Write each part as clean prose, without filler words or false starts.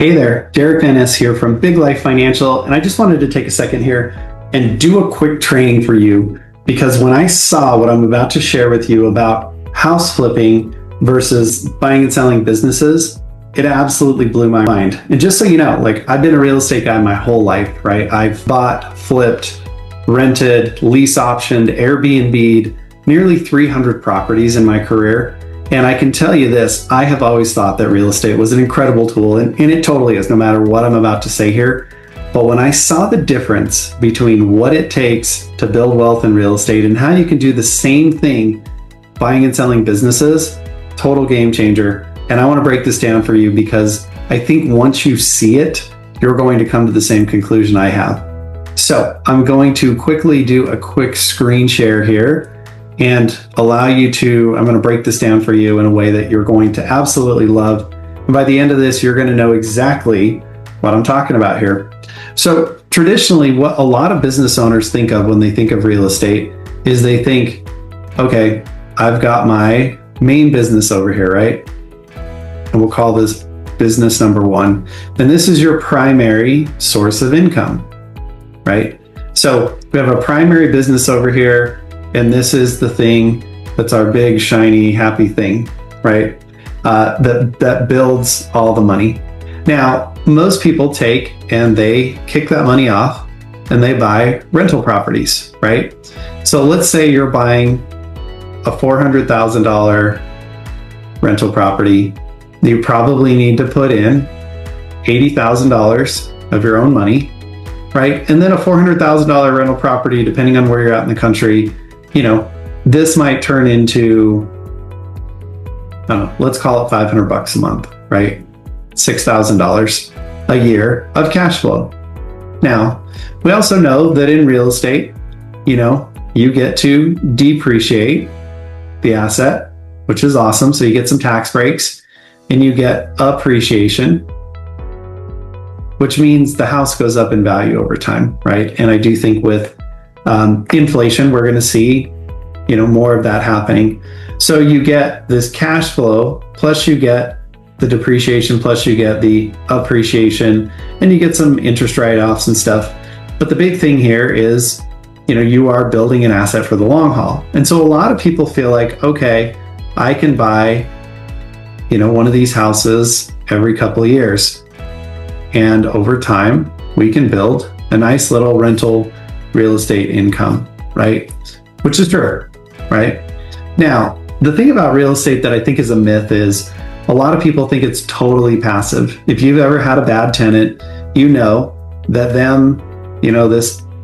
Hey there, Derick Van Ness here from Big Life Financial, and I just wanted to take a second here and do a quick training for you because when I saw what I'm about to share with you about house flipping versus buying and selling businesses, it absolutely blew my mind. And just so you know, I've been a real estate guy my whole life, right? I've bought, flipped, rented, lease optioned, Airbnb'd nearly 300 properties in my career. And I can tell you this, I have always thought that real estate was an incredible tool, and it totally is, no matter what I'm about to say here. But when I saw the difference between what it takes to build wealth in real estate and how you can do the same thing buying and selling businesses, total game changer. And I want to break this down for you because I think once you see it, you're going to come to the same conclusion I have. So I'm going to quickly do a quick screen share here and allow you to, I'm going to break this down for you in a way that you're going to absolutely love. And by the end of this, you're going to know exactly what I'm talking about here. So traditionally, what a lot of business owners think of when they think of real estate is they think, okay, I've got my main business over here, right? And we'll call this business number one. And this is your primary source of income, right? So we have a primary business over here, and this is the thing that's our big, shiny, happy thing, right? That builds all the money. Now, most people take and they kick that money off and they buy rental properties, right? So let's say you're buying a $400,000 rental property. You probably need to put in $80,000 of your own money, right? And then a $400,000 rental property, depending on where you're at in the country, this might turn into, I don't know, let's call it $500 a month, right? $6,000 a year of cash flow. Now, we also know that in real estate, you get to depreciate the asset, which is awesome. So you get some tax breaks and you get appreciation, which means the house goes up in value over time, right? And I do think with inflation, we're going to see, more of that happening. So you get this cash flow, plus you get the depreciation, plus you get the appreciation, and you get some interest write-offs and stuff. But the big thing here is, you are building an asset for the long haul. And so a lot of people feel like, okay, I can buy, one of these houses every couple of years. And over time, we can build a nice little rental real estate income, right? Which is true, right? Now, the thing about real estate that I think is a myth is a lot of people think it's totally passive. If you've ever had a bad tenant, you know that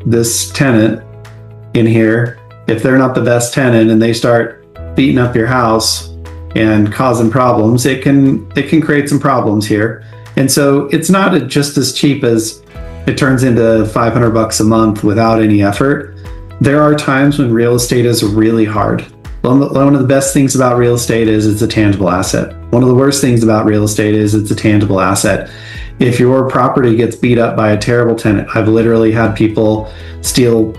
this tenant in here, if they're not the best tenant and they start beating up your house and causing problems, it can create some problems here. And so it's not just as cheap as it turns into $500 a month without any effort. There are times when real estate is really hard. One of the best things about real estate is it's a tangible asset. One of the worst things about real estate is it's a tangible asset. If your property gets beat up by a terrible tenant, I've literally had people steal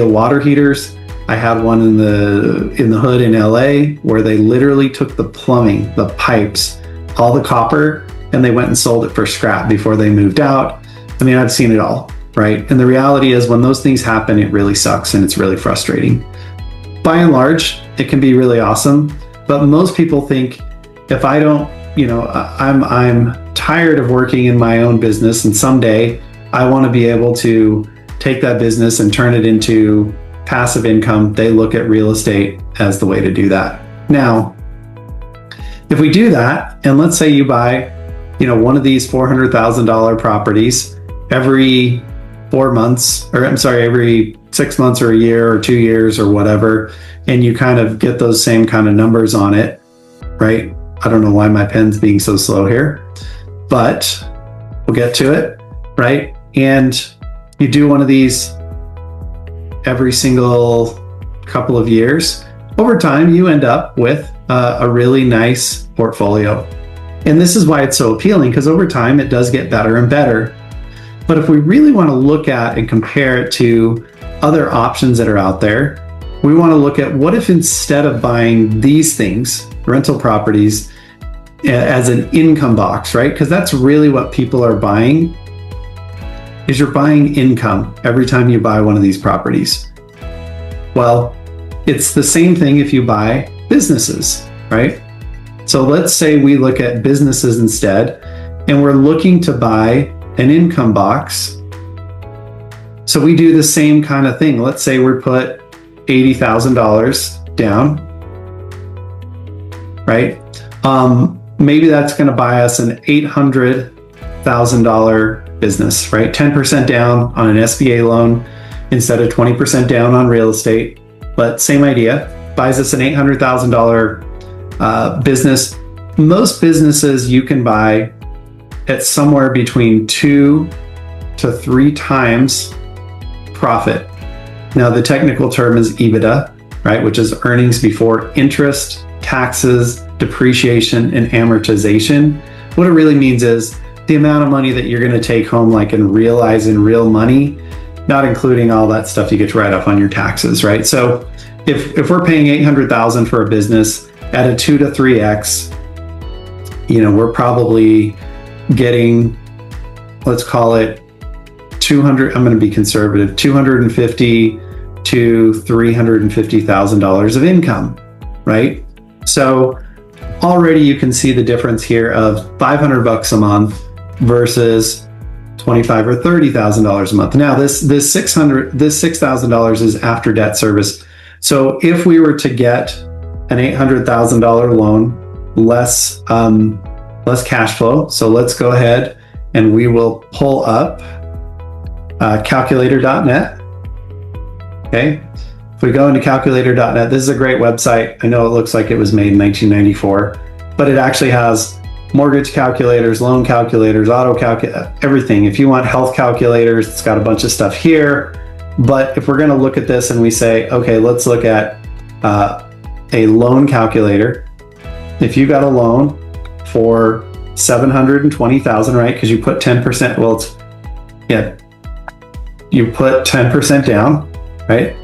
water heaters. I had one in the hood in LA where they literally took the plumbing, the pipes, all the copper, and they went and sold it for scrap before they moved out. I mean, I've seen it all, right? And the reality is when those things happen, it really sucks and it's really frustrating. By and large, it can be really awesome, but most people think if I don't, I'm tired of working in my own business and someday I want to be able to take that business and turn it into passive income. They look at real estate as the way to do that. Now, if we do that, and let's say you buy, one of these $400,000 properties every 4 months, every 6 months or a year or 2 years or whatever, and you kind of get those same kind of numbers on it, right? I don't know why my pen's being so slow here, but we'll get to it, right? And you do one of these every single couple of years. Over time, you end up with a really nice portfolio. And this is why it's so appealing, because over time, it does get better and better. But if we really want to look at and compare it to other options that are out there, we want to look at what if instead of buying these things, rental properties, as an income box, right? Because that's really what people are buying, is you're buying income every time you buy one of these properties. Well, it's the same thing if you buy businesses, right? So let's say we look at businesses instead, and we're looking to buy an income box. So we do the same kind of thing. Let's say we put $80,000 down, right? Maybe that's going to buy us an $800,000 business, right? 10% down on an SBA loan instead of 20% down on real estate. But same idea, buys us an $800,000 business. Most businesses you can buy at somewhere between 2 to 3 times profit. Now, the technical term is EBITDA, right? Which is earnings before interest, taxes, depreciation, and amortization. What it really means is the amount of money that you're going to take home, like and realize in real money, not including all that stuff you get to write off on your taxes, right? So if we're paying $800,000 for a business at a 2 to 3x, we're probably getting, let's call it 200, I'm going to be conservative, $250,000 to $350,000 of income, right? So already you can see the difference here of $500 a month versus $25,000 or $30,000 a month. Now this $6,000 is after debt service. So if we were to get an $800,000 loan, less cash flow. So let's go ahead and we will pull up calculator.net. Okay. If we go into calculator.net, this is a great website. I know it looks like it was made in 1994, but it actually has mortgage calculators, loan calculators, auto calculator, everything. If you want health calculators, it's got a bunch of stuff here. But if we're going to look at this and we say, okay, let's look at a loan calculator. If you got a loan for $720,000, right? Because you put 10%. Well, you put 10% down, right?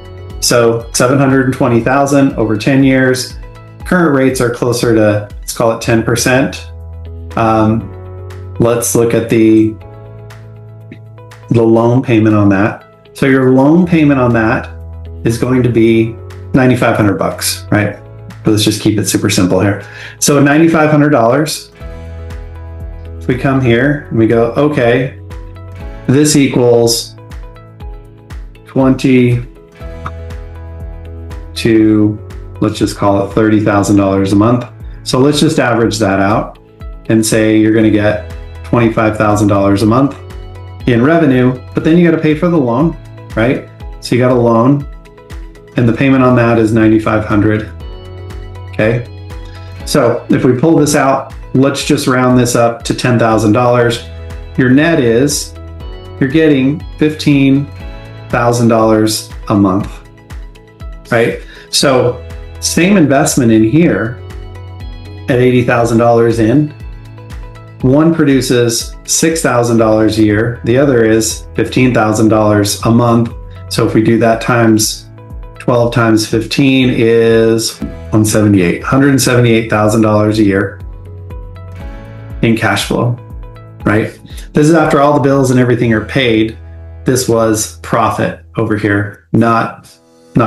So $720,000 over 10 years. Current rates are closer to, let's call it 10%. Let's look at the loan payment on that. So your loan payment on that is going to be $9,500, right? But let's just keep it super simple here. So $9,500. If we come here and we go, okay, this equals 20 to, let's just call it $30,000 a month. So let's just average that out and say you're going to get $25,000 a month in revenue, but then you got to pay for the loan, right? So you got a loan and the payment on that is $9,500. Okay. So if we pull this out, let's just round this up to $10,000. Your net is, you're getting $15,000 a month, right? So same investment in here at $80,000 in, one produces $6,000 a year. The other is $15,000 a month. So if we do that times 12 times 15 is $178,000 a year in cash flow, right? This is after all the bills and everything are paid. This was profit over here, not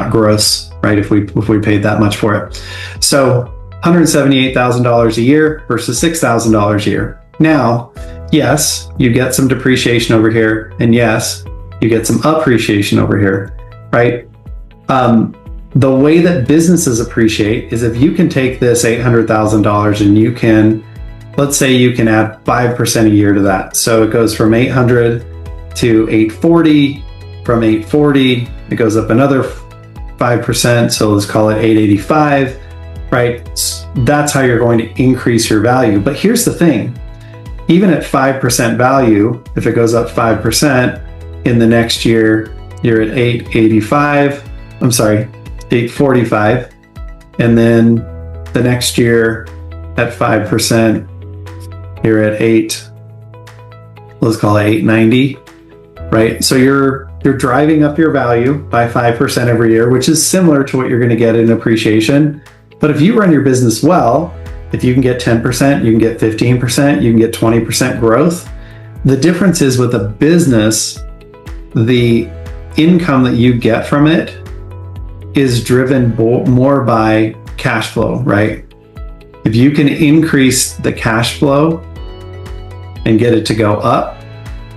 gross, right? If we paid that much for it. So $178,000 a year versus $6,000 a year. Now, yes, you get some depreciation over here, and yes, you get some appreciation over here, right? The way that businesses appreciate is if you can take this $800,000 and you can, let's say you can add 5% a year to that. So it goes from 800 to 840, from 840, it goes up another 5%. So let's call it 885, right? That's how you're going to increase your value. But here's the thing, even at 5% value, if it goes up 5%, in the next year, you're at 845. And then the next year at 5%, you're at let's call it 890, right? So you're driving up your value by 5% every year, which is similar to what you're going to get in appreciation. But if you run your business well, If you can get 10%, you can get 15%, you can get 20% growth. The difference is with a business, the income that you get from it is driven more by cash flow, right? If you can increase the cash flow and get it to go up,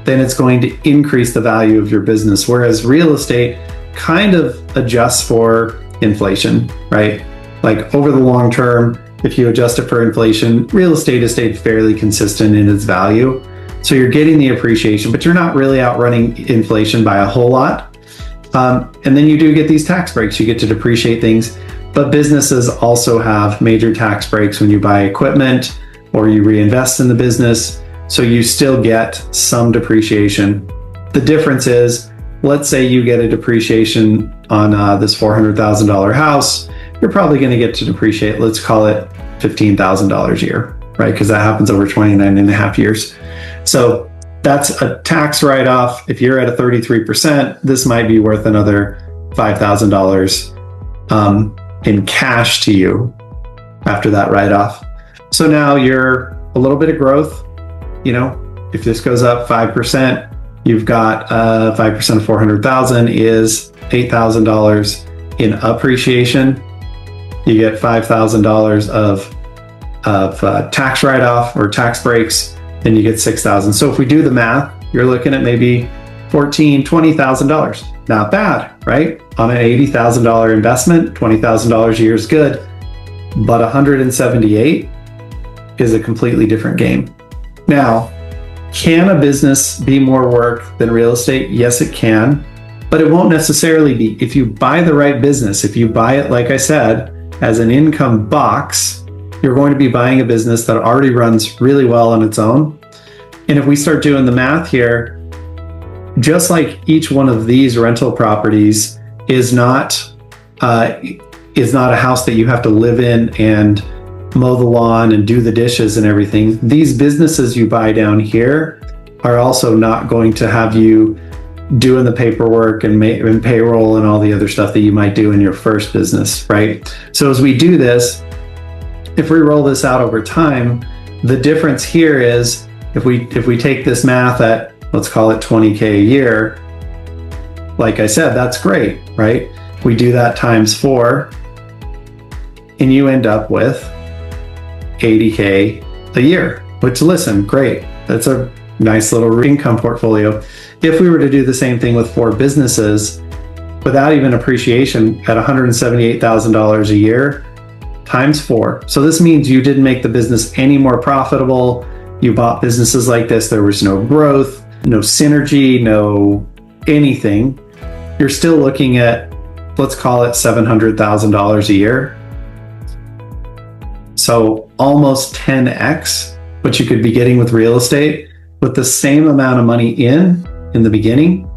then it's going to increase the value of your business. Whereas real estate kind of adjusts for inflation, right? Like over the long term, if you adjust it for inflation, real estate has stayed fairly consistent in its value. So you're getting the appreciation, but you're not really outrunning inflation by a whole lot. And then you do get these tax breaks. You get to depreciate things, but businesses also have major tax breaks when you buy equipment or you reinvest in the business. So you still get some depreciation. The difference is, let's say you get a depreciation on this $400,000 house, you're probably going to get to depreciate, let's call it $15,000 a year, right? Because that happens over 29 and a half years. So that's a tax write-off. If you're at a 33%, this might be worth another $5,000 in cash to you after that write-off. So now you're a little bit of growth. You know, if this goes up 5%, you've got 5% of 400,000 is $8,000 in appreciation. You get $5,000 of tax write-off or tax breaks, and you get $6,000. So if we do the math, you're looking at maybe $14,000, $20,000. Not bad, right? On an $80,000 investment, $20,000 a year is good, but 178 is a completely different game. Now, can a business be more work than real estate? Yes, it can, but it won't necessarily be. If you buy the right business, if you buy it, like I said, as an income box, you're going to be buying a business that already runs really well on its own. And if we start doing the math here, just like each one of these rental properties is not a house that you have to live in and mow the lawn and do the dishes and everything, these businesses you buy down here are also not going to have you doing the paperwork and payroll and all the other stuff that you might do in your first business, right? So as we do this, if we roll this out over time, the difference here is if we take this math at, let's call it 20K a year, like I said, that's great, right? We do that times 4 and you end up with 80K a year, which, listen, great. That's a nice little income portfolio. If we were to do the same thing with 4 businesses without even appreciation at $178,000 a year times 4. So this means you didn't make the business any more profitable. You bought businesses like this. There was no growth, no synergy, no anything. You're still looking at, let's call it $700,000 a year. So almost 10x what you could be getting with real estate with the same amount of money in the beginning.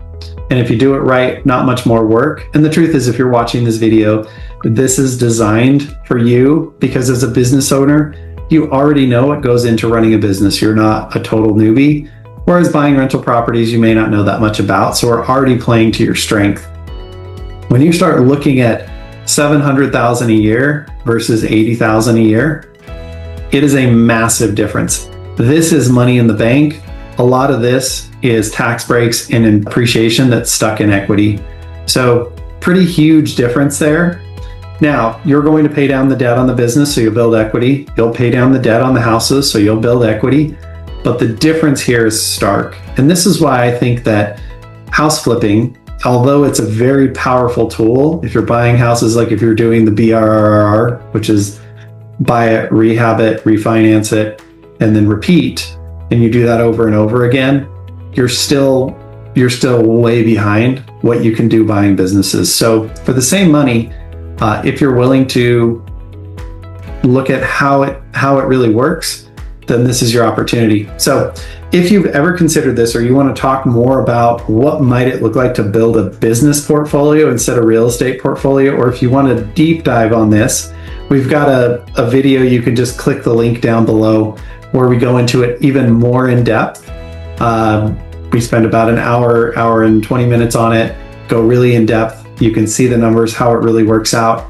And if you do it right, not much more work. And the truth is, if you're watching this video, this is designed for you because as a business owner, you already know what goes into running a business. You're not a total newbie. Whereas buying rental properties, you may not know that much about. So we're already playing to your strength. When you start looking at $700,000 a year versus $80,000 a year, it is a massive difference. This is money in the bank. A lot of this is tax breaks and appreciation that's stuck in equity. So pretty huge difference there. Now, you're going to pay down the debt on the business, so you'll build equity. You'll pay down the debt on the houses, so you'll build equity. But the difference here is stark. And this is why I think that house flipping, although it's a very powerful tool, if you're buying houses, like if you're doing the BRRR, which is buy it, rehab it, refinance it, and then repeat, and you do that over and over again, you're still way behind what you can do buying businesses. So for the same money, if you're willing to look at how it really works, then this is your opportunity. So if you've ever considered this, or you want to talk more about what might it look like to build a business portfolio instead of real estate portfolio, or if you want a deep dive on this, we've got a video. You can just click the link down below where we go into it even more in depth. We spend about an hour and 20 minutes on it, go really in depth. You can see the numbers, how it really works out,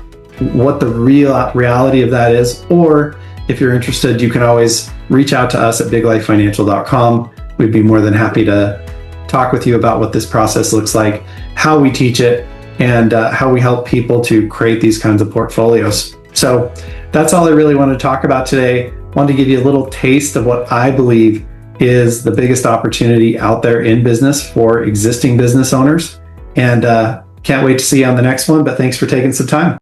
what the reality of that is. Or if you're interested, you can always reach out to us at biglifefinancial.com. We'd be more than happy to talk with you about what this process looks like, how we teach it, and how we help people to create these kinds of portfolios. So that's all I really wanted to talk about today. I wanted to give you a little taste of what I believe is the biggest opportunity out there in business for existing business owners. And can't wait to see you on the next one, but thanks for taking some time.